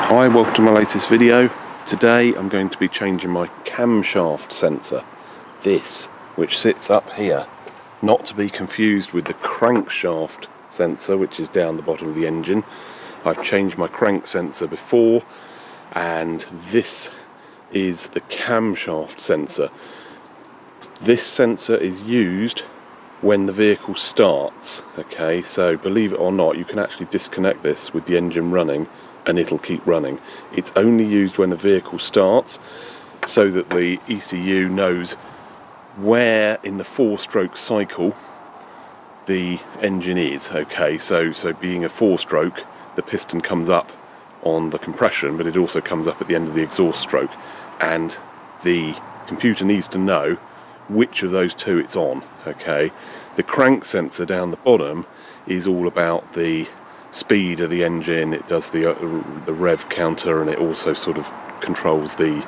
Hi, welcome to my latest video. Today I'm going to be changing my camshaft sensor. This, which sits up here, not to be confused with the crankshaft sensor, which is down the bottom of the engine. I've changed my crank sensor before, and this is the camshaft sensor. This sensor is used when the vehicle starts. Okay, so believe it or not, you can actually disconnect this with the engine running and it'll keep running. It's only used when the vehicle starts so that the ECU knows where in the 4-stroke cycle the engine is. Okay, so being a 4-stroke, the piston comes up on the compression, but it also comes up at the end of the exhaust stroke, and the computer needs to know which of those two it's on. Okay, the crank sensor down the bottom is all about the speed of the engine. It does the rev counter, and it also sort of controls the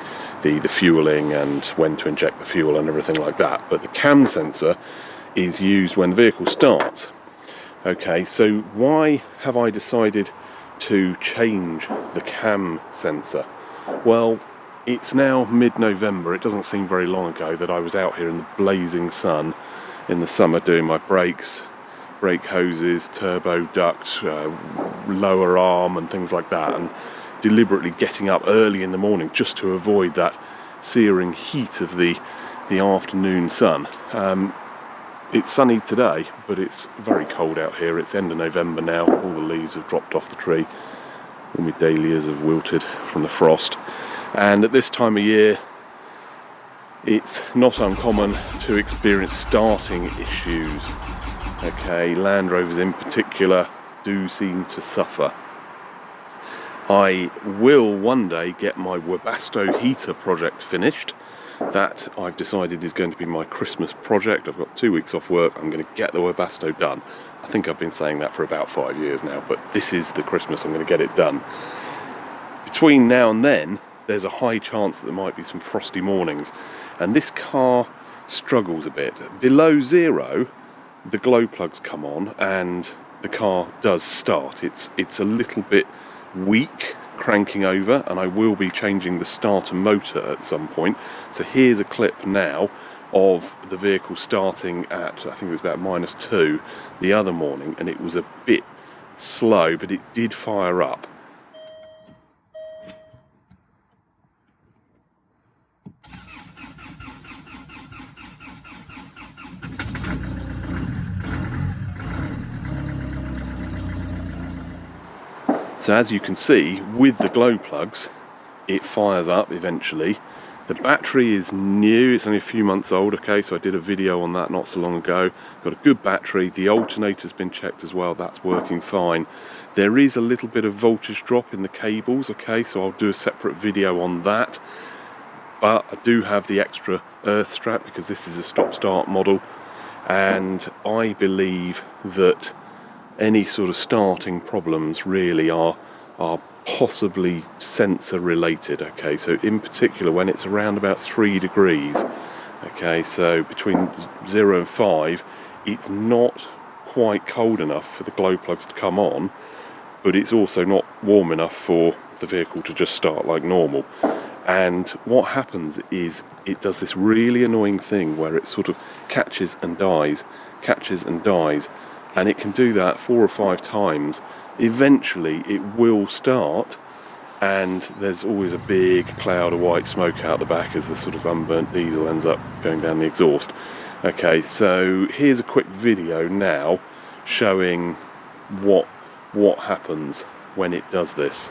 fueling and when to inject the fuel and everything like that. But the cam sensor is used when the vehicle starts. Okay, so why have I decided to change the cam sensor? Well, it's now mid-November. It doesn't seem very long ago that I was out here in the blazing sun in the summer doing my brakes, brake hoses, turbo duct, lower arm and things like that, and deliberately getting up early in the morning just to avoid that searing heat of the afternoon sun. It's sunny today, but it's very cold out here. It's end of November now. All the leaves have dropped off the tree. All my dahlias have wilted from the frost. And at this time of year, it's not uncommon to experience starting issues. Okay, Land Rovers in particular do seem to suffer. I will one day get my Webasto heater project finished. That I've decided is going to be my Christmas project. I've got 2 weeks off work. I'm going to get the Webasto done. I think I've been saying that for about 5 years now, but this is the Christmas I'm going to get it done. Between now and then, there's a high chance that there might be some frosty mornings, and this car struggles a bit. Below zero, the glow plugs come on and the car does start. It's a little bit weak cranking over, and I will be changing the starter motor at some point. So here's a clip now of the vehicle starting at, I think it was about -2 the other morning, and it was a bit slow, but it did fire up. So as you can see, with the glow plugs, it fires up eventually. The battery is new, it's only a few months old, okay, so I did a video on that not so long ago. Got a good battery, the alternator's been checked as well, that's working fine. There is a little bit of voltage drop in the cables, okay, so I'll do a separate video on that. But I do have the extra earth strap because this is a stop-start model, and I believe that any sort of starting problems really are possibly sensor related. Okay, so in particular when it's around about 3 degrees, okay, so between 0 and 5, it's not quite cold enough for the glow plugs to come on, but it's also not warm enough for the vehicle to just start like normal. And what happens is it does this really annoying thing where it sort of catches and dies, and it can do that 4 or 5 times. Eventually it will start, and there's always a big cloud of white smoke out the back as the sort of unburnt diesel ends up going down the exhaust. Okay, so here's a quick video now showing what happens when it does this.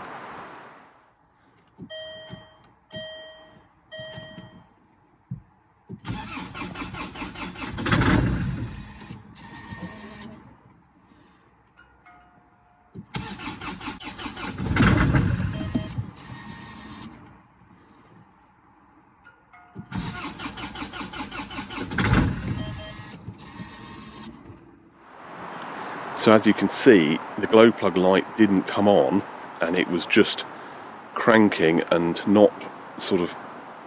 So as you can see, the glow plug light didn't come on, and it was just cranking and not sort of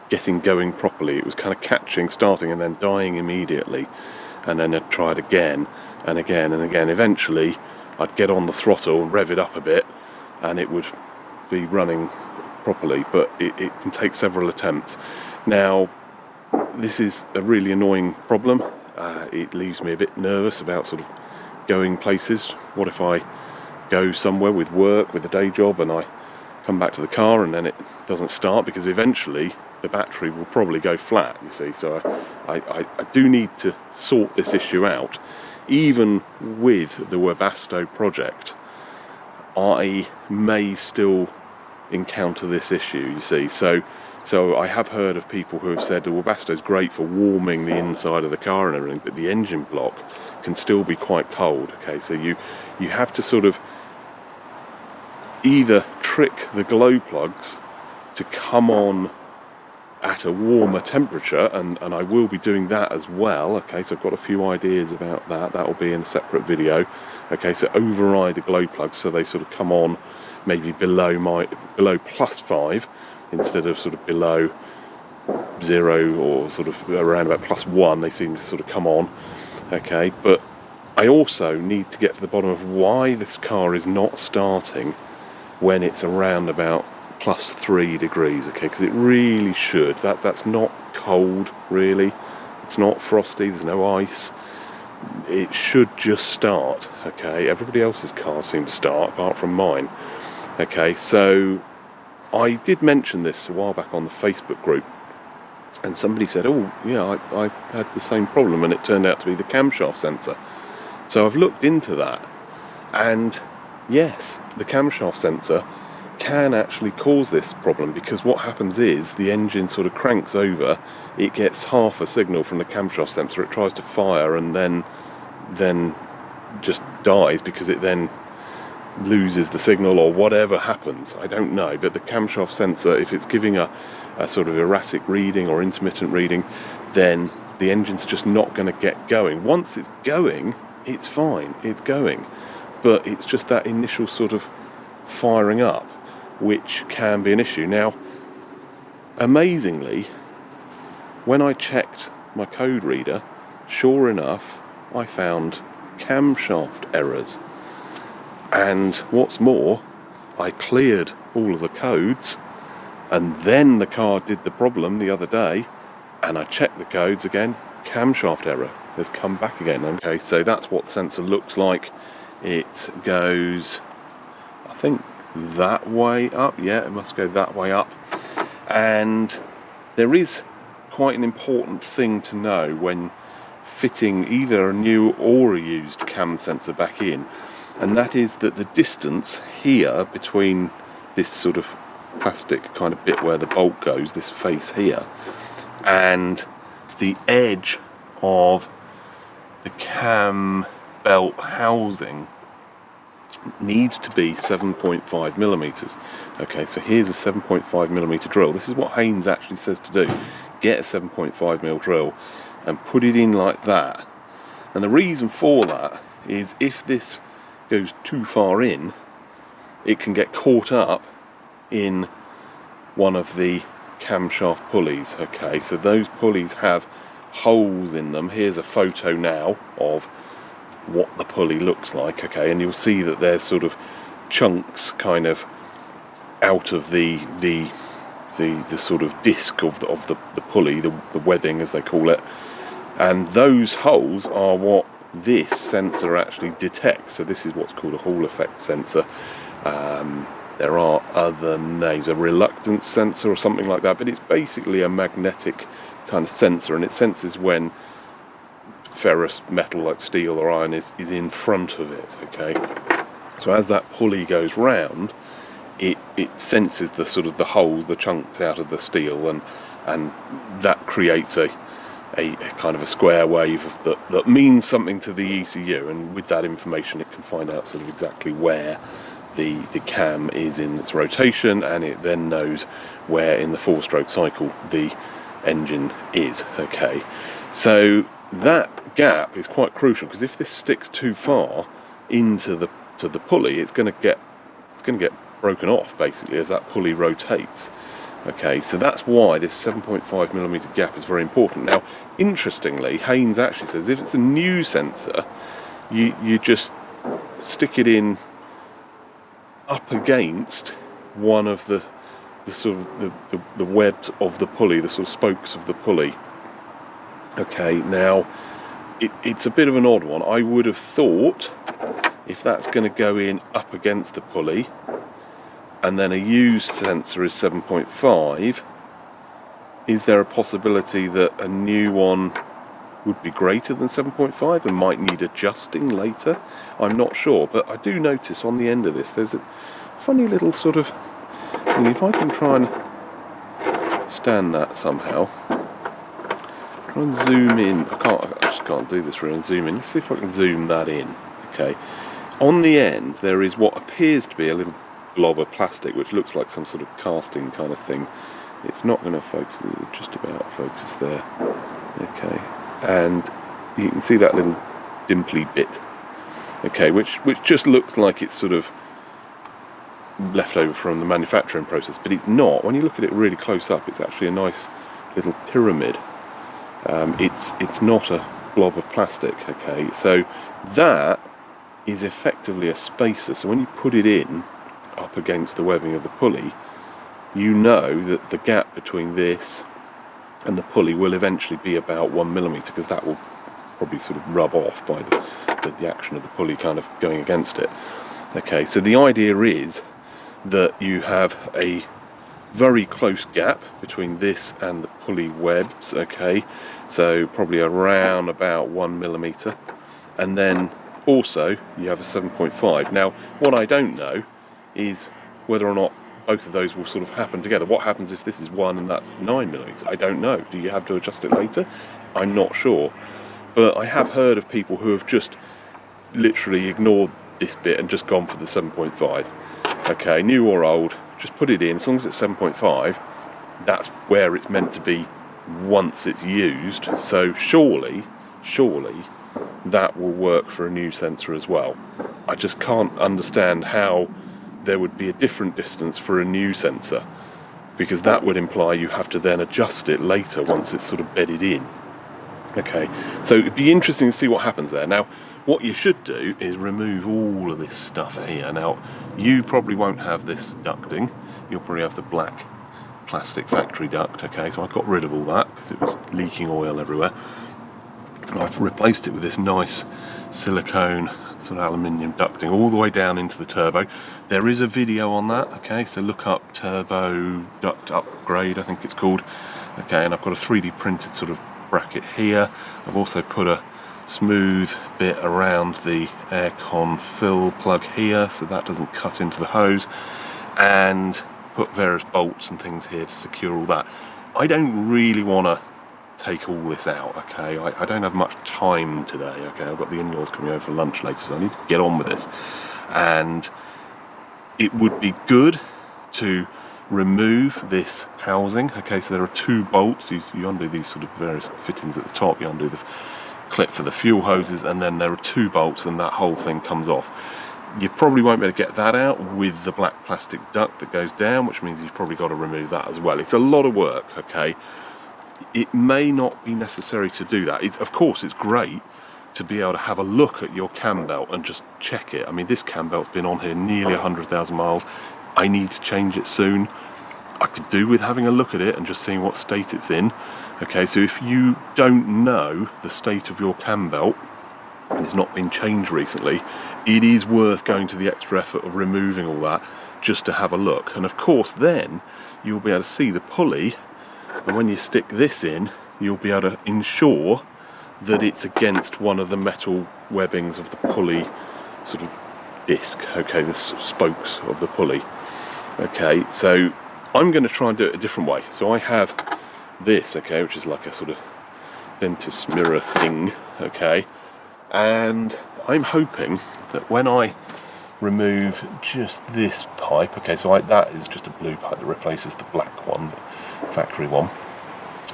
getting going properly. It was kind of catching, starting, and then dying immediately. And then I'd try it again and again and again. Eventually, I'd get on the throttle and rev it up a bit, and it would be running properly, but it can take several attempts. Now, this is a really annoying problem. It leaves me a bit nervous about sort of going places. What if I go somewhere with work, with a day job, and I come back to the car and then it doesn't start, because eventually the battery will probably go flat, you see. So I do need to sort this issue out. Even with the Webasto project, I may still encounter this issue, you see. So I have heard of people who have said the Webasto is great for warming the inside of the car and everything, but the engine block can still be quite cold. Okay, so you have to sort of either trick the glow plugs to come on at a warmer temperature, and I will be doing that as well. Okay, so I've got a few ideas about that. That will be in a separate video. Okay, so override the glow plugs so they sort of come on maybe below +5 instead of sort of below 0, or sort of around about +1. They seem to sort of come on. Okay, but I also need to get to the bottom of why this car is not starting when it's around about +3 degrees. Okay, because it really should. That's not cold, really. It's not frosty. There's no ice. It should just start. Okay, everybody else's cars seem to start apart from mine. Okay, so I did mention this a while back on the Facebook group, and somebody said, oh yeah, I had the same problem, and it turned out to be the camshaft sensor. So I've looked into that, and yes, the camshaft sensor can actually cause this problem, because what happens is the engine sort of cranks over, it gets half a signal from the camshaft sensor, it tries to fire, and then just dies because it then loses the signal, or whatever happens, I don't know. But the camshaft sensor, if it's giving a sort of erratic reading or intermittent reading, then the engine's just not going to get going. Once it's going, it's fine, it's going, but it's just that initial sort of firing up which can be an issue. Now, amazingly, when I checked my code reader, sure enough, I found camshaft errors. And what's more, I cleared all of the codes, and then the car did the problem the other day, and I checked the codes again, camshaft error has come back again. Okay, so that's what the sensor looks like. It goes, I think, that way up. Yeah, it must go that way up. And there is quite an important thing to know when fitting either a new or a used cam sensor back in, and that is that the distance here between this sort of plastic kind of bit where the bolt goes, this face here, and the edge of the cam belt housing needs to be 7.5 millimeters. Okay, so here's a 7.5 millimeter drill. This is what Haynes actually says to do. Get a 7.5 mil drill and put it in like that. And the reason for that is if this goes too far in, it can get caught up in one of the camshaft pulleys. Okay, so those pulleys have holes in them. Here's a photo now of what the pulley looks like. Okay, and you'll see that there's sort of chunks kind of out of the sort of disc of the pulley, the webbing as they call it, and those holes are what this sensor actually detects. So this is what's called a Hall effect sensor. There are other names, a reluctance sensor or something like that, but it's basically a magnetic kind of sensor, and it senses when ferrous metal like steel or iron is in front of it. Okay, so as that pulley goes round, it senses the sort of the holes, the chunks out of the steel, and that creates a kind of a square wave that means something to the ECU, and with that information it can find out sort of exactly where the cam is in its rotation, and it then knows where in the 4-stroke cycle the engine is. Okay, so that gap is quite crucial, because if this sticks too far into the pulley, it's going to get broken off basically as that pulley rotates. Okay, so that's why this 7.5 millimeter gap is very important. Now, interestingly, Haynes actually says if it's a new sensor, you just stick it in up against one of the sort of the webs of the pulley, the sort of spokes of the pulley. Okay, now it's a bit of an odd one. I would have thought if that's going to go in up against the pulley, and then a used sensor is 7.5, is there a possibility that a new one would be greater than 7.5 and might need adjusting later? I'm not sure, but I do notice on the end of this there's a funny little sort of thing. If I can try and stand that somehow, try and zoom in. I just can't do this really and zoom in. Let's see if I can zoom that in. Okay, on the end there is what appears to be a little blob of plastic which looks like some sort of casting kind of thing. It's not going to focus, just about focus there. Okay, and you can see that little dimply bit, okay, which just looks like it's sort of left over from the manufacturing process, but it's not. When you look at it really close up, it's actually a nice little pyramid. It's not a blob of plastic, okay, so that is effectively a spacer. So when you put it in up against the webbing of the pulley, you know that the gap between this and the pulley will eventually be about 1 millimeter, because that will probably sort of rub off by the action of the pulley kind of going against it. Okay, so the idea is that you have a very close gap between this and the pulley webs, okay, so probably around about 1 millimeter, and then also you have a 7.5. Now what I don't know is whether or not both of those will sort of happen together. What happens if this is 1 and that's 9 millimeters? I don't know. Do you have to adjust it later? I'm not sure. But I have heard of people who have just literally ignored this bit and just gone for the 7.5. Okay, new or old, just put it in. As long as it's 7.5, that's where it's meant to be once it's used. So surely that will work for a new sensor as well. I just can't understand how there would be a different distance for a new sensor, because that would imply you have to then adjust it later once it's sort of bedded in. Okay, so it'd be interesting to see what happens there. Now, what you should do is remove all of this stuff here. Now, you probably won't have this ducting. You'll probably have the black plastic factory duct. Okay, so I got rid of all that because it was leaking oil everywhere. I've replaced it with this nice silicone sort of aluminium ducting all the way down into the turbo. There is a video on that, okay, so look up turbo duct upgrade, I think it's called. Okay, and I've got a 3D printed sort of bracket here. I've also put a smooth bit around the aircon fill plug here so that doesn't cut into the hose, and put various bolts and things here to secure all that. I don't really want to take all this out, okay. I don't have much time today, okay. I've got the in-laws coming over for lunch later, so I need to get on with this. And it would be good to remove this housing, okay. So there are 2 bolts. You undo these sort of various fittings at the top, you undo the clip for the fuel hoses, and then there are 2 bolts and that whole thing comes off. You probably won't be able to get that out with the black plastic duct that goes down, which means you've probably got to remove that as well. It's a lot of work, okay. It may not be necessary to do that. Of course, it's great to be able to have a look at your cam belt and just check it. I mean, this cam belt's been on here nearly 100,000 miles. I need to change it soon. I could do with having a look at it and just seeing what state it's in. Okay, so if you don't know the state of your cam belt and it's not been changed recently, it is worth going to the extra effort of removing all that just to have a look. And of course, then you'll be able to see the pulley. And when you stick this in, you'll be able to ensure that it's against one of the metal webbings of the pulley sort of disc, okay, the spokes of the pulley. Okay, so I'm going to try and do it a different way. So I have this, okay, which is like a sort of dentist mirror thing, okay, and I'm hoping that when I remove just this pipe, okay, so that is just a blue pipe that replaces the black one, the factory one.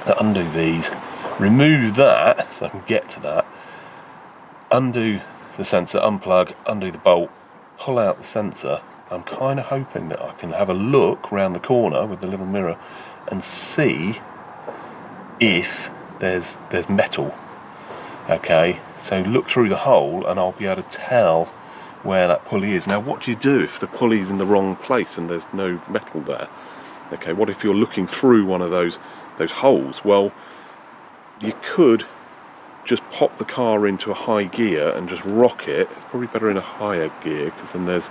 I undo these, remove that so I can get to that, undo the sensor, unplug, undo the bolt, pull out the sensor. I'm kind of hoping that I can have a look round the corner with the little mirror and see if there's metal. Okay, so look through the hole and I'll be able to tell where that pulley is. Now what do you do if the pulley's in the wrong place and there's no metal there? Okay, what if you're looking through one of those holes? Well, you could just pop the car into a high gear and just rock it. It's probably better in a higher gear, because then there's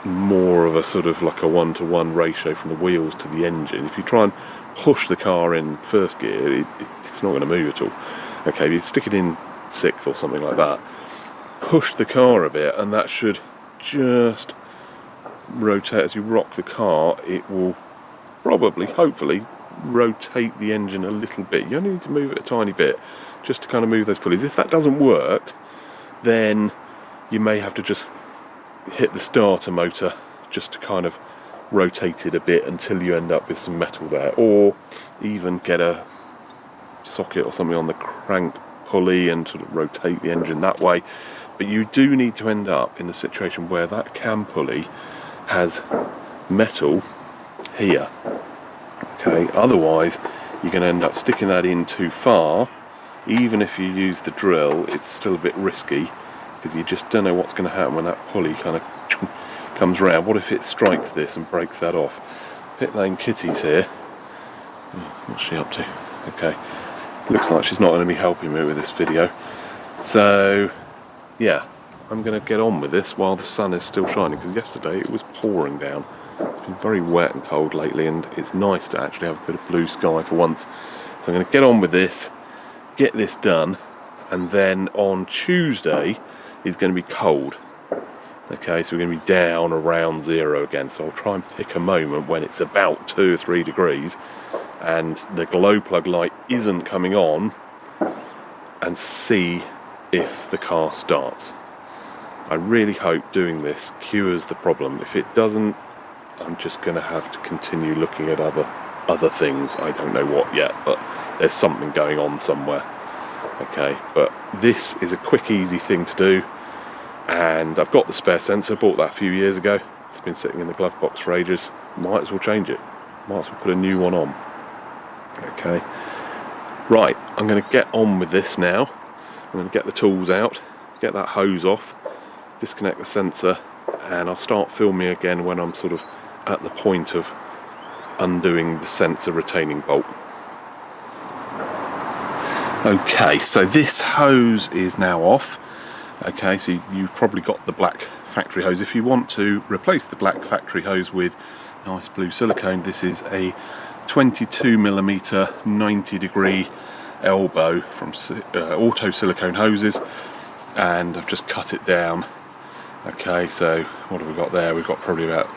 more of a sort of like a 1-to-1 ratio from the wheels to the engine. If you try and push the car in first gear, it's not going to move at all. Okay, if you stick it in 6th or something like that, push the car a bit, and that should just rotate. As you rock the car, it will probably, hopefully, rotate the engine a little bit. You only need to move it a tiny bit just to kind of move those pulleys. If that doesn't work, then you may have to just hit the starter motor just to kind of rotate it a bit until you end up with some metal there, or even get a socket or something on the crank pulley and sort of rotate the engine that way. But you do need to end up in the situation where that cam pulley has metal here. Okay, otherwise you're going to end up sticking that in too far. Even if you use the drill, it's still a bit risky, because you just don't know what's going to happen when that pulley kind of comes round. What if it strikes this and breaks that off? Pit Lane Kitty's here. What's she up to? Okay, looks like she's not going to be helping me with this video. So yeah, I'm going to get on with this while the sun is still shining, because yesterday it was pouring down. It's been very wet and cold lately, and it's nice to actually have a bit of blue sky for once. So I'm going to get on with this, get this done, and then on Tuesday is going to be cold. Okay, so we're going to be down around 0 again. So I'll try and pick a moment when it's about 2 or 3 degrees and the glow plug light isn't coming on, and see if the car starts. I really hope doing this cures the problem. If it doesn't, I'm just going to have to continue looking at other things. I don't know what yet, but there's something going on somewhere. Okay, but this is a quick, easy thing to do, and I've got the spare sensor. Bought that a few years ago. It's been sitting in the glove box for ages. Might as well change it. Might as well put a new one on. Okay, right, I'm going to get on with this now. I'm going to get the tools out, get that hose off, disconnect the sensor, and I'll start filming again when I'm sort of at the point of undoing the sensor retaining bolt. Okay, so this hose is now off. Okay, so you've probably got the black factory hose. If you want to replace the black factory hose with nice blue silicone, this is a 22mm 90-degree elbow from Auto Silicone Hoses, and I've just cut it down. Okay, so what have we got there? We've got probably about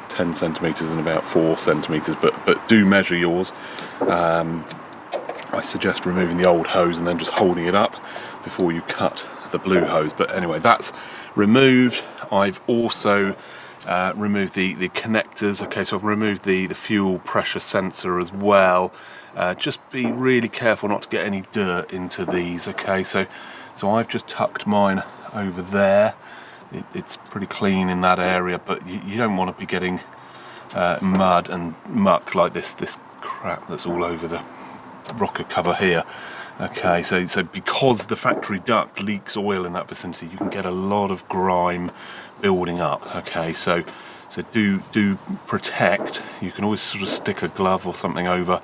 10 centimetres and about 4 centimetres, but do measure yours. I suggest removing the old hose and then just holding it up before you cut the blue hose. But anyway, that's removed. I've also removed the connectors. Okay, so I've removed the fuel pressure sensor as well. Just be really careful not to get any dirt into these. Okay, so I've just tucked mine over there. It's pretty clean in that area, but you don't want to be getting mud and muck like this crap that's all over the rocker cover here. Okay, so because the factory duct leaks oil in that vicinity, you can get a lot of grime building up. Okay, so do protect. You can always sort of stick a glove or something over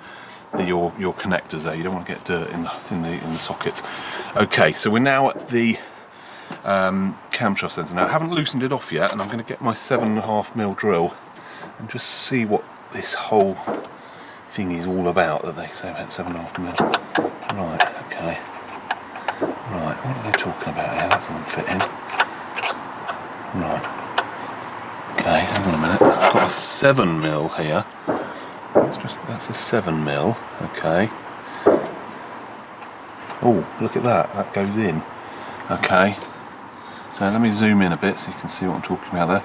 your connectors there. You don't want to get dirt in the sockets. Okay, so we're now at the camshaft sensor. Now I haven't loosened it off yet, and I'm going to get my 7.5mm drill and just see what this whole thing is all about that they say about 7.5mm. Right, okay. Right, what are they talking about here? That doesn't fit in. Right. Okay, hang on a minute. I've got a 7mm here. That's a 7mm. Okay. Oh, look at that. That goes in. Okay. So let me zoom in a bit so you can see what I'm talking about there.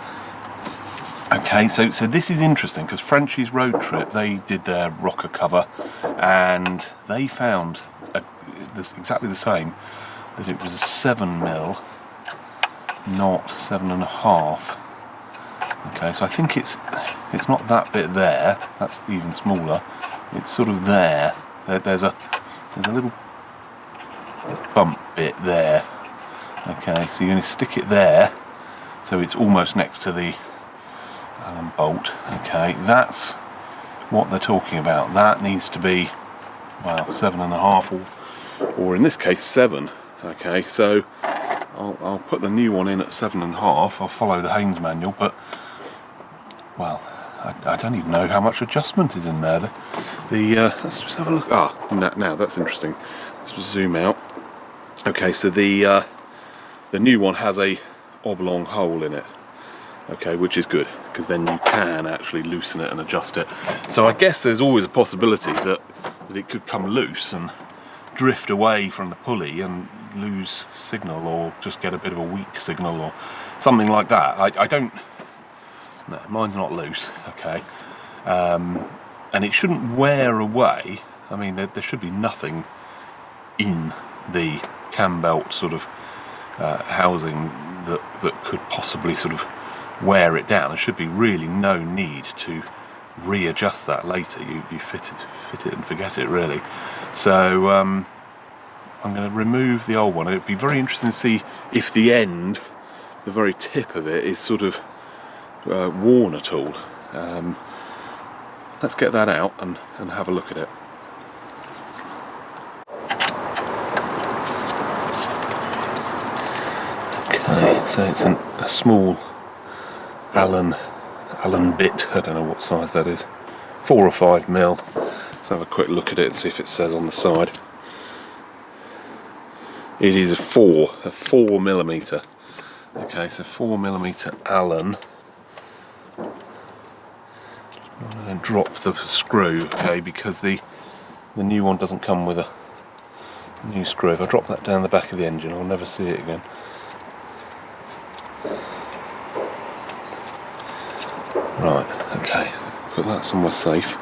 Okay, so this is interesting, because Frenchie's Road Trip, they did their rocker cover and they found exactly the same, that it was a 7mm, not 7.5. Okay, so I think it's not that bit there, that's even smaller, it's sort of there. There's a little bump bit there. Okay, so you're going to stick it there so it's almost next to the Allen bolt. Okay, that's what they're talking about. That needs to be, well, 7.5 or in this case 7. Okay, so I'll put the new one in at 7.5. I'll follow the Haynes manual, but well, I don't even know how much adjustment is in there. Let's just have a look. Now that's interesting. Let's just zoom out. Okay, so the new one has a oblong hole in it. Okay, which is good, because then you can actually loosen it and adjust it. So I guess there's always a possibility that it could come loose and drift away from the pulley and lose signal, or just get a bit of a weak signal or something like that. I don't... No, mine's not loose, okay. And it shouldn't wear away. I mean, there should be nothing in the cam belt sort of housing that could possibly sort of wear it down. There should be really no need to readjust that later. You fit it and forget it, really. So I'm going to remove the old one. It'd be very interesting to see if the end, the very tip of it, is sort of worn at all. Let's get that out and have a look at it. Okay, so it's a small Allen bit. I don't know what size that is, 4 or 5 mil. Let's have a quick look at it and see if it says on the side. It is a 4 millimeter. Okay, so 4 millimeter Allen. And drop the screw, okay, because the new one doesn't come with a new screw. If I drop that down the back of the engine, I'll never see it again. Right, okay, put that somewhere safe,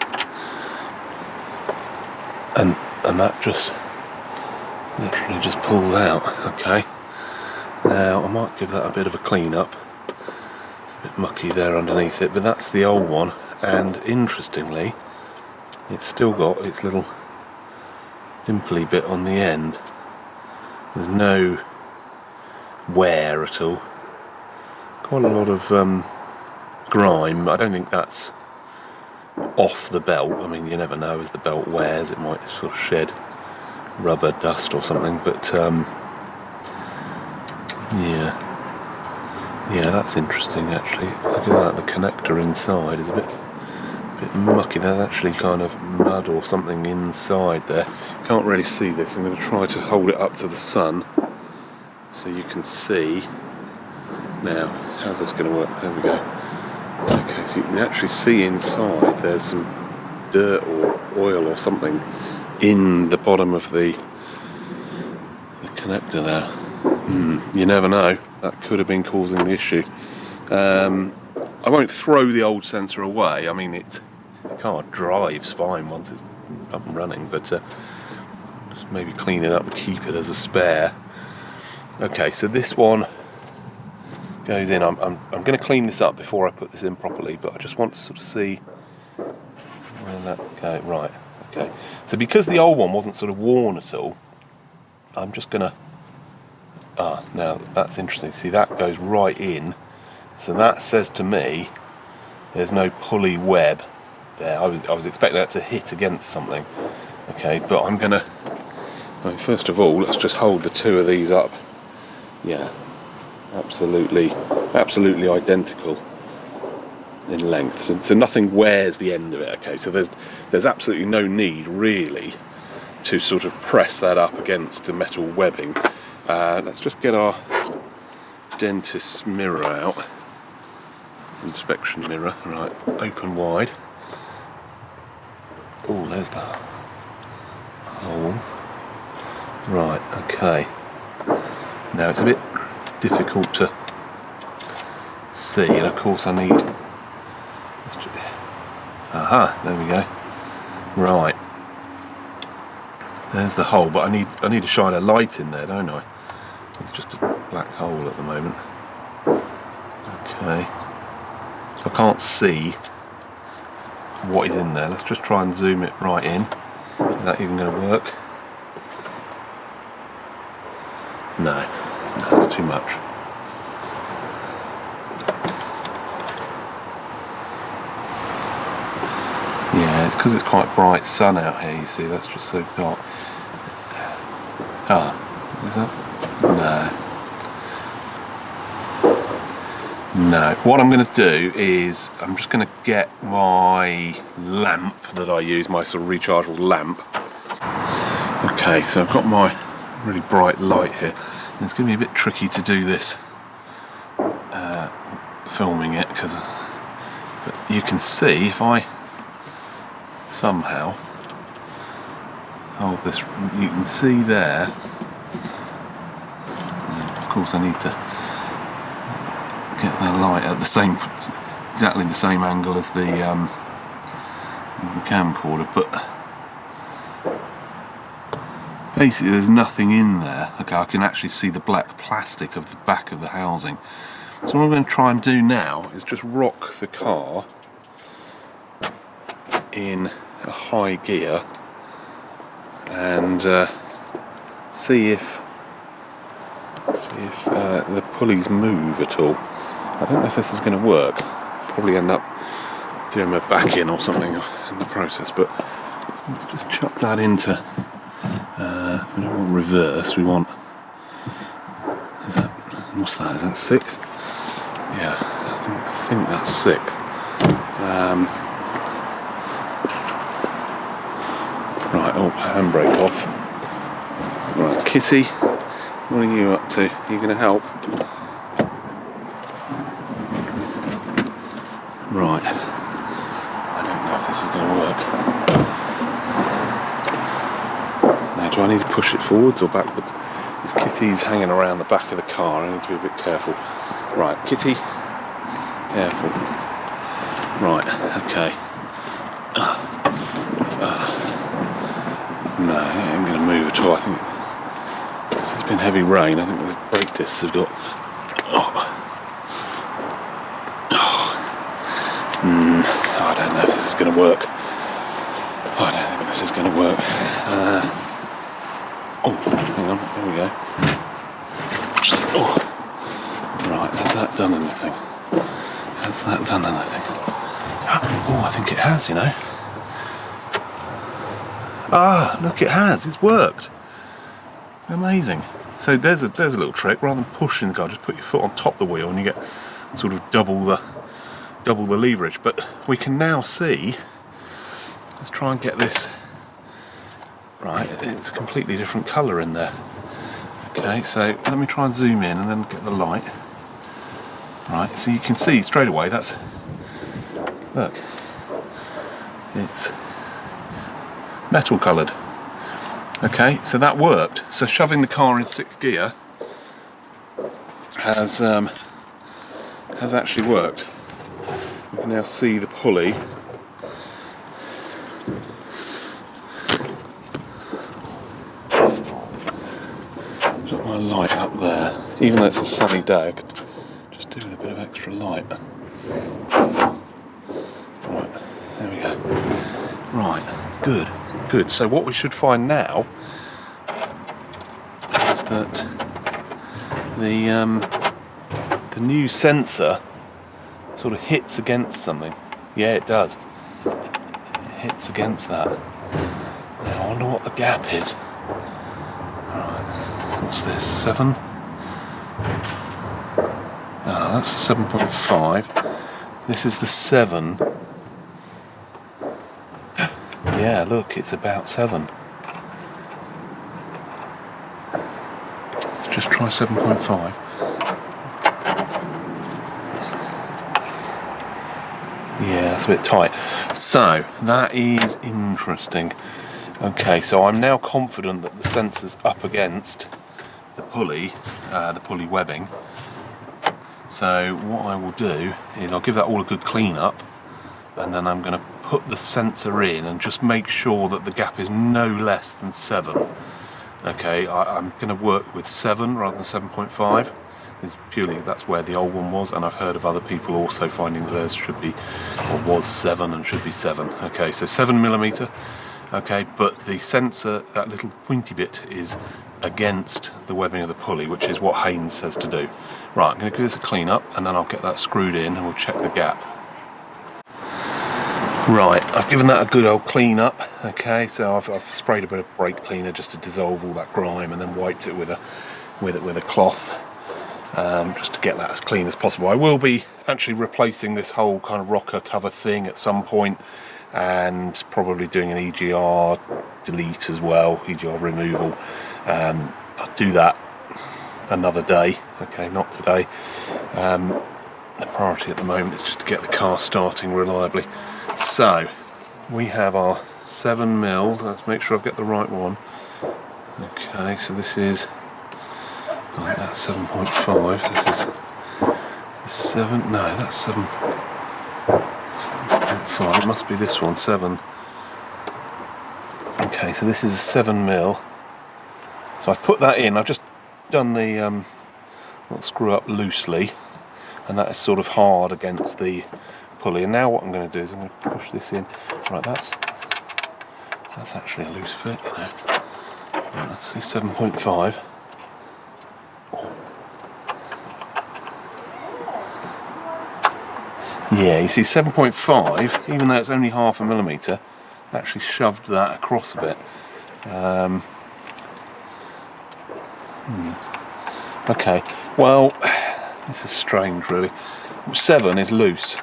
and that just literally just pulls out. Okay, now I might give that a bit of a clean up. It's a bit mucky there underneath it, but that's the old one. And interestingly, it's still got its little dimply bit on the end. There's no wear at all. Quite a lot of grime. I don't think that's off the belt. I mean, you never know, as the belt wears it might sort of shed rubber dust or something, but yeah, that's interesting actually. Look at that, the connector inside is a bit mucky. There's actually kind of mud or something inside there. Can't really see this. I'm going to try to hold it up to the sun so you can see. Now, how's this going to work? There we go. Okay, so you can actually see inside there's some dirt or oil or something in the bottom of the connector there. You never know. That could have been causing the issue. I won't throw the old sensor away. I mean, the car drives fine once it's up and running, but just maybe clean it up and keep it as a spare. Okay, so this one goes in. I'm going to clean this up before I put this in properly, but I just want to sort of see where that goes. Right, okay. So because the old one wasn't sort of worn at all, I'm just going to... now that's interesting. See, that goes right in. So that says to me there's no pulley web there. I was expecting that to hit against something. Okay, but I'm going to... first of all, let's just hold the two of these up. Yeah, absolutely identical in length. So nothing wears the end of it. Okay, so there's absolutely no need really to sort of press that up against the metal webbing. Let's just get our dentist's mirror out. Inspection mirror. Right, open wide. Oh, there's the hole. Right, okay. Now it's a bit difficult to see, and of course I need... Aha, there we go. Right. There's the hole, but I need to shine a light in there, don't I? It's just a black hole at the moment. Okay. So I can't see what is in there. Let's just try and zoom it right in. Is that even going to work? No, that's too much. it's because it's quite bright sun out here, you see, that's just so dark. Ah, is that? No. What I'm going to do is, I'm just going to get my lamp that I use, my sort of rechargeable lamp. Okay, so I've got my really bright light here. And it's going to be a bit tricky to do this, filming it, but you can see if I somehow hold this, you can see there. Of course, I need to get the light at exactly the same angle as the camcorder, but basically there's nothing in there. Okay, I can actually see the black plastic of the back of the housing. So what I'm going to try and do now is just rock the car in a high gear and see if the pulleys move at all. I don't know if this is going to work. Probably end up doing my back in or something in the process, but let's just chuck that into we don't want reverse, we want, what's that, is that 6th? Yeah, I think that's 6th. Right, oh, handbrake off. Right, Kitty, what are you up to? Are you going to help? Right, I don't know if this is going to work. Now, do I need to push it forwards or backwards? If Kitty's hanging around the back of the car, I need to be a bit careful. Right, Kitty, careful. Right, okay. No, it ain't going to move at all. I think because there's been heavy rain. I think the brake discs have got. I don't know if this is going to work. I don't think this is going to work. Hang on. There we go. Right, has that done anything? Has that done anything? Oh, I think it has, you know. Ah, look, it has. It's worked. Amazing. So there's a little trick. Rather than pushing the car, just put your foot on top of the wheel and you get sort of double the leverage. But we can now see. Let's try and get this right. It's a completely different colour in there. Okay, so let me try and zoom in and then get the light. Right, so you can see straight away that's, look, it's metal coloured. Okay, so that worked. So shoving the car in 6th gear has actually worked. You can now see the pulley. Got my light up there. Even though it's a sunny day, I could just do with a bit of extra light. Right, there we go. Right, good. Good. So what we should find now is that the new sensor sort of hits against something. Yeah, it does. It hits against that. Now, I wonder what the gap is. Right. What's this? 7? Oh, that's 7.5. This is the 7. Yeah, look, it's about 7. Let's just try 7.5. Yeah, it's a bit tight. So, that is interesting. Okay, so I'm now confident that the sensor's up against the pulley webbing. So, what I will do is I'll give that all a good clean up, and then I'm going to put the sensor in and just make sure that the gap is no less than 7. Okay, I'm going to work with 7 rather than 7.5. Is purely that's where the old one was, and I've heard of other people also finding that theirs should be, or was 7 and should be 7. Okay, so 7mm. Okay, but the sensor, that little pointy bit, is against the webbing of the pulley, which is what Haynes says to do. Right, I'm going to give this a clean up, and then I'll get that screwed in and we'll check the gap. Right, I've given that a good old clean up. Okay, so I've sprayed a bit of brake cleaner just to dissolve all that grime, and then wiped it with a cloth, just to get that as clean as possible. I will be actually replacing this whole kind of rocker cover thing at some point, and probably doing an EGR delete as well, EGR removal. I'll do that another day. Okay, not today. The priority at the moment is just to get the car starting reliably. So we have our 7mm. Let's make sure I've got the right one. Okay, so this is that's 7.5. This is 7. No, that's 7.5. It must be this one, 7. Okay, so this is a 7mm. So I've put that in. I've just done the screw up loosely, and that is sort of hard against the pulley. And now what I'm going to do is I'm going to push this in. Right, that's actually a loose fit, you know. Right, let's see, 7.5. Yeah, you see 7.5, even though it's only 0.5 mm, actually shoved that across a bit. Okay, well, this is strange really. 7 is loose.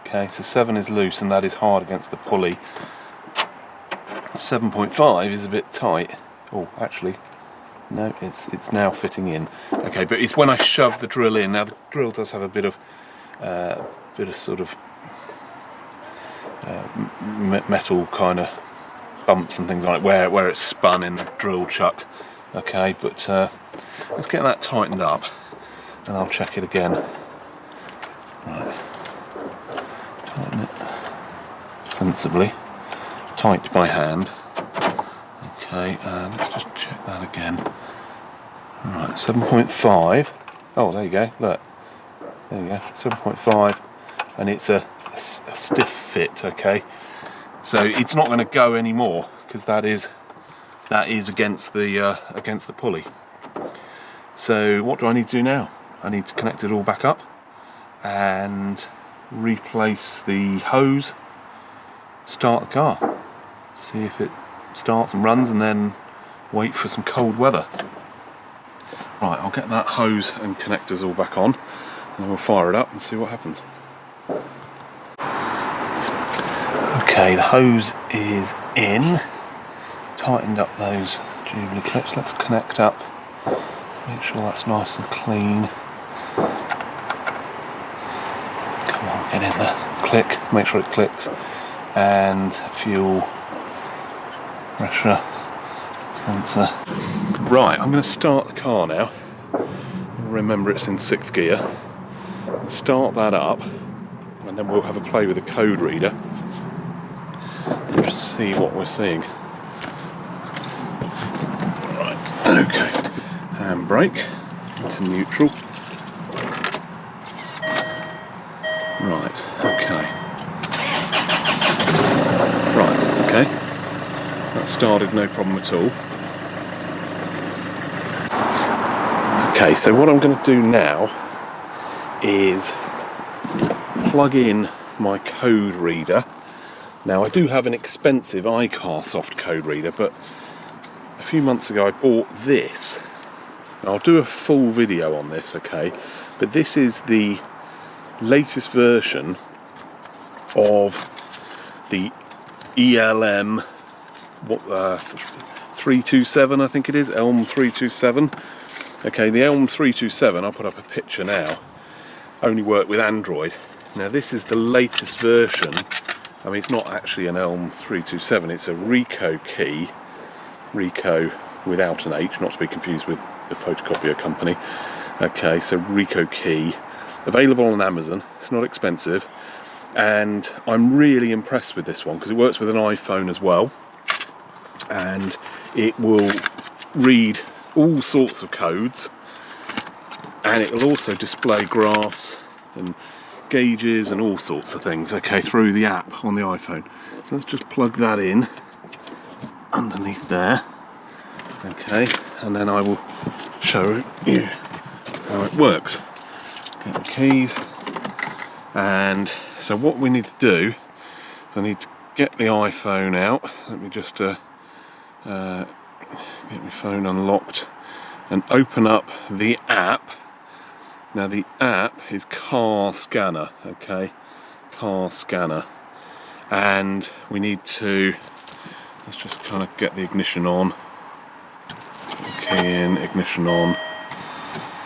Okay, so 7 is loose and that is hard against the pulley. 7.5 is a bit tight. Oh, actually, no, it's now fitting in. Okay, but it's when I shove the drill in. Now the drill does have a bit of sort of metal kind of bumps and things like where it's spun in the drill chuck. Okay, but let's get that tightened up and I'll check it again. Right, tighten it sensibly, tight by hand. Okay, and let's just check that again. Right, 7.5. Oh, there you go, look. There you go, 7.5, and it's a stiff fit, okay? So it's not going to go anymore because that is against the pulley. So what do I need to do now? I need to connect it all back up and replace the hose, start the car, see if it starts and runs, and then wait for some cold weather. Right, I'll get that hose and connectors all back on, and then we'll fire it up and see what happens. Okay, the hose is in. Tightened up those Jubilee clips. Let's connect up. Make sure that's nice and clean. Come on, get in there. Click. Make sure it clicks. And fuel pressure sensor. Right, I'm going to start the car now. Remember, it's in 6th gear. Start that up, and then we'll have a play with the code reader and just see what we're seeing. Right, okay. Handbrake into neutral. Right, okay. Right, okay. That started, no problem at all. Okay, so what I'm going to do now is plug in my code reader. Now, I do have an expensive iCarSoft code reader, but a few months ago I bought this. Now, I'll do a full video on this, okay? But this is the latest version of the ELM 327, I think it is, ELM 327. Okay, the ELM 327, I'll put up a picture now, only work with Android. Now, this is the latest version. I mean, it's not actually an ELM 327, it's a Ricoh key. Ricoh without an H, not to be confused with the photocopier company. Okay, so Ricoh key. Available on Amazon, it's not expensive. And I'm really impressed with this one because it works with an iPhone as well. And it will read all sorts of codes. And it will also display graphs and gauges and all sorts of things, okay, through the app on the iPhone. So let's just plug that in underneath there, okay, and then I will show you how it works. Get the keys, and so what we need to do So I need to get the iPhone out. Let me just get my phone unlocked and open up the app. Now the app is Car Scanner, okay? Car Scanner. And we need to, let's just kind of get the ignition on. Key in, ignition on.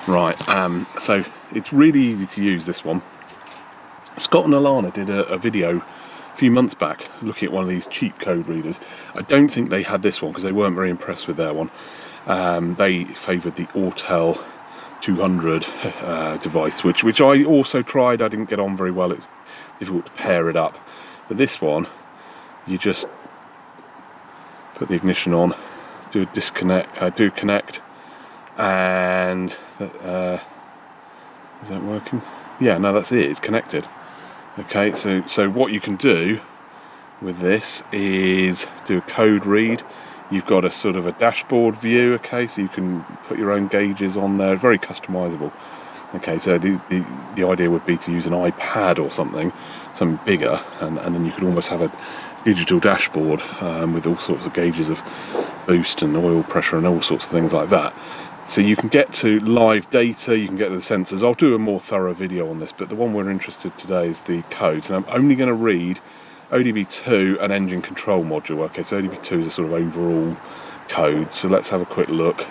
Right, so it's really easy to use, this one. Scott and Alana did a video a few months back looking at one of these cheap code readers. I don't think they had this one because they weren't very impressed with their one. They favoured the Autel 200 device, which I also tried. I didn't get on very well. It's difficult to pair it up. But this one, you just put the ignition on, do a disconnect, do connect, and is that working? Yeah, no, that's it. It's connected. Okay, so what you can do with this is do a code read. You've got a sort of a dashboard view, okay, so you can put your own gauges on there, very customizable. Okay, so the idea would be to use an iPad or something bigger, and then you could almost have a digital dashboard with all sorts of gauges of boost and oil pressure and all sorts of things like that. So you can get to live data, you can get to the sensors. I'll do a more thorough video on this, but the one we're interested today is the codes. And I'm only going to read ODB2 and engine control module. Okay, so ODB2 is a sort of overall code. So let's have a quick look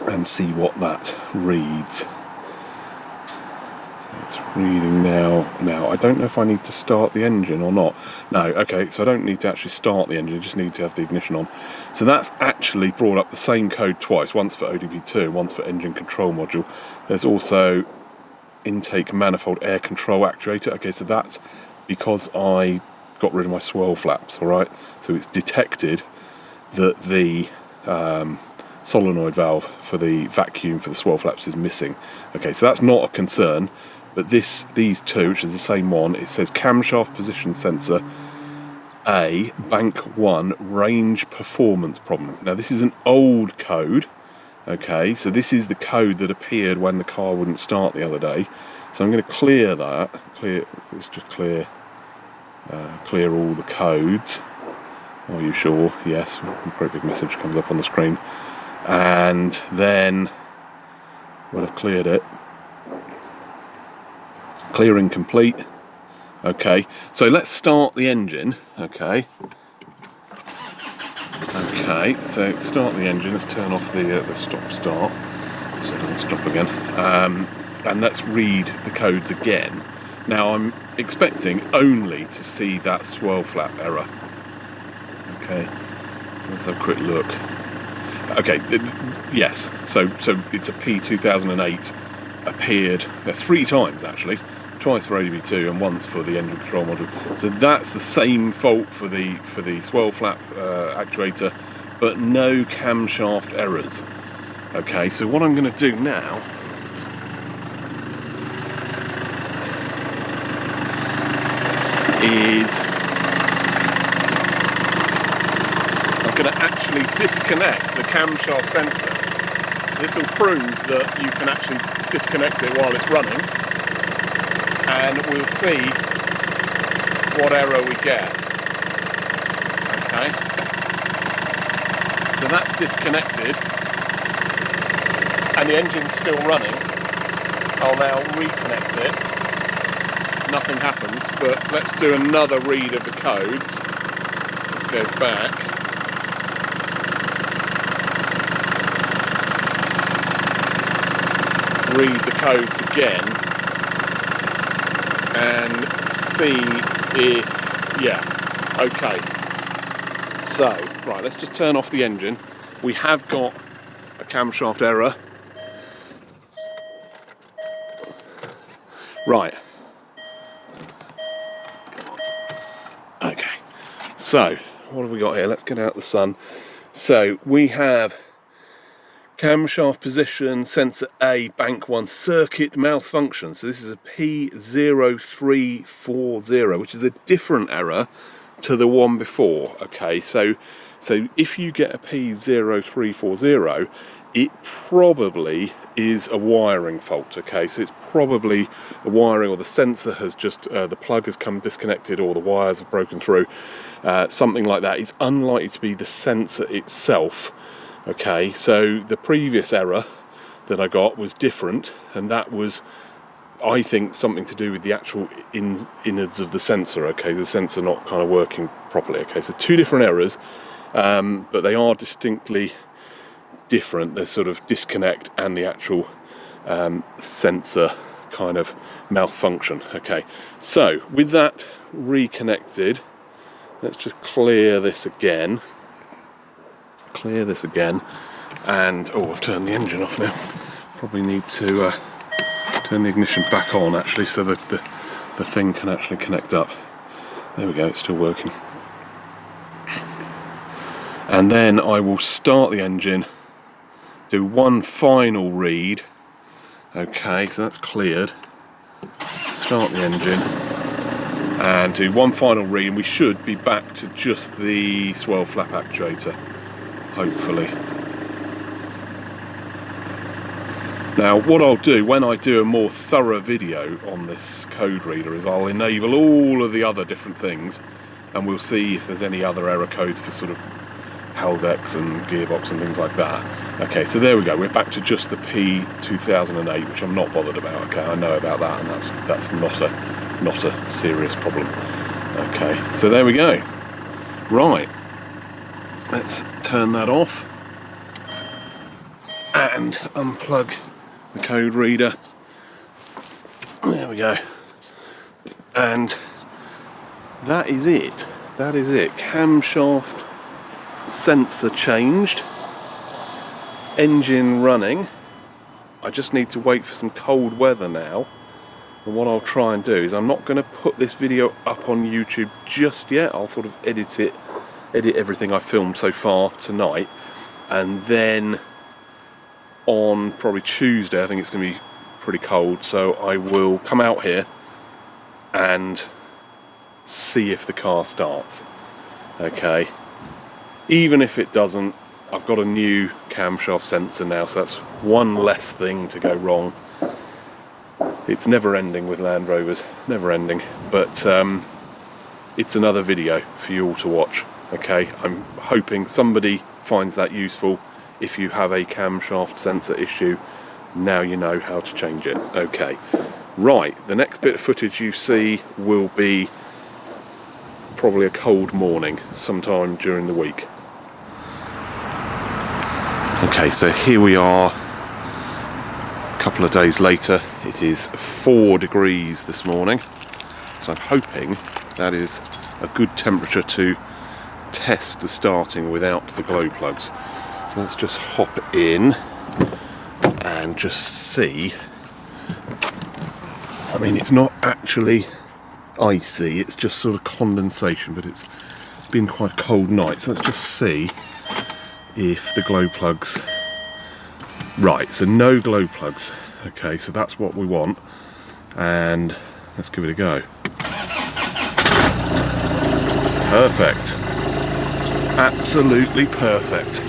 and see what that reads. It's reading now. Now, I don't know if I need to start the engine or not. No, okay, so I don't need to actually start the engine, I just need to have the ignition on. So that's actually brought up the same code twice, once for ODB2 and once for engine control module. There's also intake manifold air control actuator. Okay, so that's because I got rid of my swirl flaps, all right? So it's detected that the solenoid valve for the vacuum for the swirl flaps is missing. Okay, so that's not a concern. But these two, which is the same one, it says camshaft position sensor A, bank 1, range performance problem. Now this is an old code, okay, so this is the code that appeared when the car wouldn't start the other day. So I'm going to clear that, let's just clear all the codes. Are you sure? Yes, a great big message comes up on the screen. And then, when I've cleared it, clearing complete. Okay, so let's start the engine. Okay, so start the engine. Let's turn off the stop-start, so it'll stop again, and let's read the codes again. Now I'm expecting only to see that swirl flap error. Okay, so let's have a quick look. Okay, yes, so it's a P2008 appeared 3 times actually. Twice for ODB2 and once for the engine control module. So that's the same fault for the swirl flap actuator, but no camshaft errors. Okay, so what I'm going to do now is I'm going to actually disconnect the camshaft sensor. This will prove that you can actually disconnect it while it's running, and we'll see what error we get. Okay, so that's disconnected and the engine's still running. I'll now reconnect it. Nothing happens, but let's do another read of the codes. Let's go back. Read the codes again and see if, yeah, okay. So, right, let's just turn off the engine. We have got a camshaft error. Right. Okay. So, what have we got here? Let's get out the sun. So, we have camshaft position sensor A, bank 1, circuit malfunction. So this is a P0340, which is a different error to the one before. Okay, so if you get a P0340, it probably is a wiring fault. Okay, so it's probably a wiring, or the sensor has just the plug has come disconnected, or the wires have broken through, something like that. It's unlikely to be the sensor itself. Okay, so the previous error that I got was different, and that was, I think, something to do with the actual innards of the sensor. Okay, the sensor not kind of working properly. Okay, so two different errors, but they are distinctly different. There's sort of disconnect and the actual sensor kind of malfunction. Okay, so with that reconnected, let's just clear this again. And oh, I've turned the engine off now. Probably need to turn the ignition back on, actually, so that the thing can actually connect up. There we go, it's still working. And then I will start the engine, do one final read. Okay, so that's cleared. Start the engine and do one final read, and we should be back to just the swirl flap actuator, hopefully. Now, what I'll do when I do a more thorough video on this code reader is I'll enable all of the other different things, and we'll see if there's any other error codes for sort of Haldex and gearbox and things like that. Okay, so there we go. We're back to just the P2008, which I'm not bothered about. Okay, I know about that, and that's not a serious problem. Okay, so there we go. Right, let's turn that off and unplug the code reader. There we go. And that is it. Camshaft sensor changed, engine running. I just need to wait for some cold weather now, and what I'll try and do is, I'm not going to put this video up on YouTube just yet. I'll sort of edit everything I filmed so far tonight, and then on probably Tuesday, I think it's going to be pretty cold, so I will come out here and see if the car starts. Okay, even if it doesn't, I've got a new camshaft sensor now, so that's one less thing to go wrong. It's never ending with Land Rovers, never ending, but it's another video for you all to watch. Okay, I'm hoping somebody finds that useful. If you have a camshaft sensor issue, now you know how to change it. Okay, right, the next bit of footage you see will be probably a cold morning sometime during the week. Okay, so here we are a couple of days later. It is 4 degrees this morning, so I'm hoping that is a good temperature to test the starting without the glow plugs. So let's just hop in and just see. I mean, it's not actually icy, it's just sort of condensation, but it's been quite a cold night, so let's just see if the glow plugs. Right, so no glow plugs. Okay, so that's what we want, and let's give it a go. Perfect, absolutely perfect.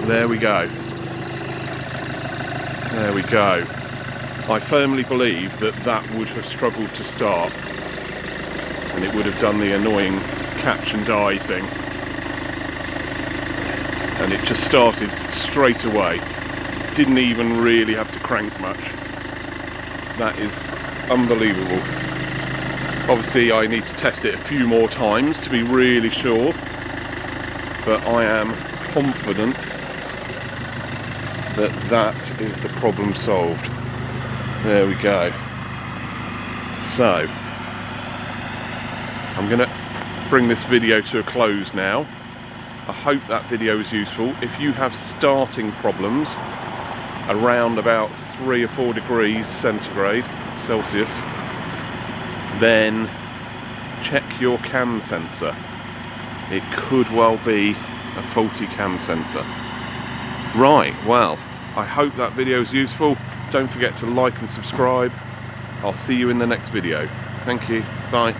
There we go. There we go. I firmly believe that would have struggled to start, and it would have done the annoying catch and die thing. And it just started straight away. Didn't even really have to crank much. That is unbelievable. Obviously I need to test it a few more times to be really sure, but I am confident that is the problem solved. There we go. So I'm going to bring this video to a close now. I hope that video is useful. If you have starting problems around about 3 or 4 degrees Celsius, then check your cam sensor. It could well be a faulty cam sensor. Right, well, I hope that video is useful. Don't forget to like and subscribe. I'll see you in the next video. Thank you. Bye.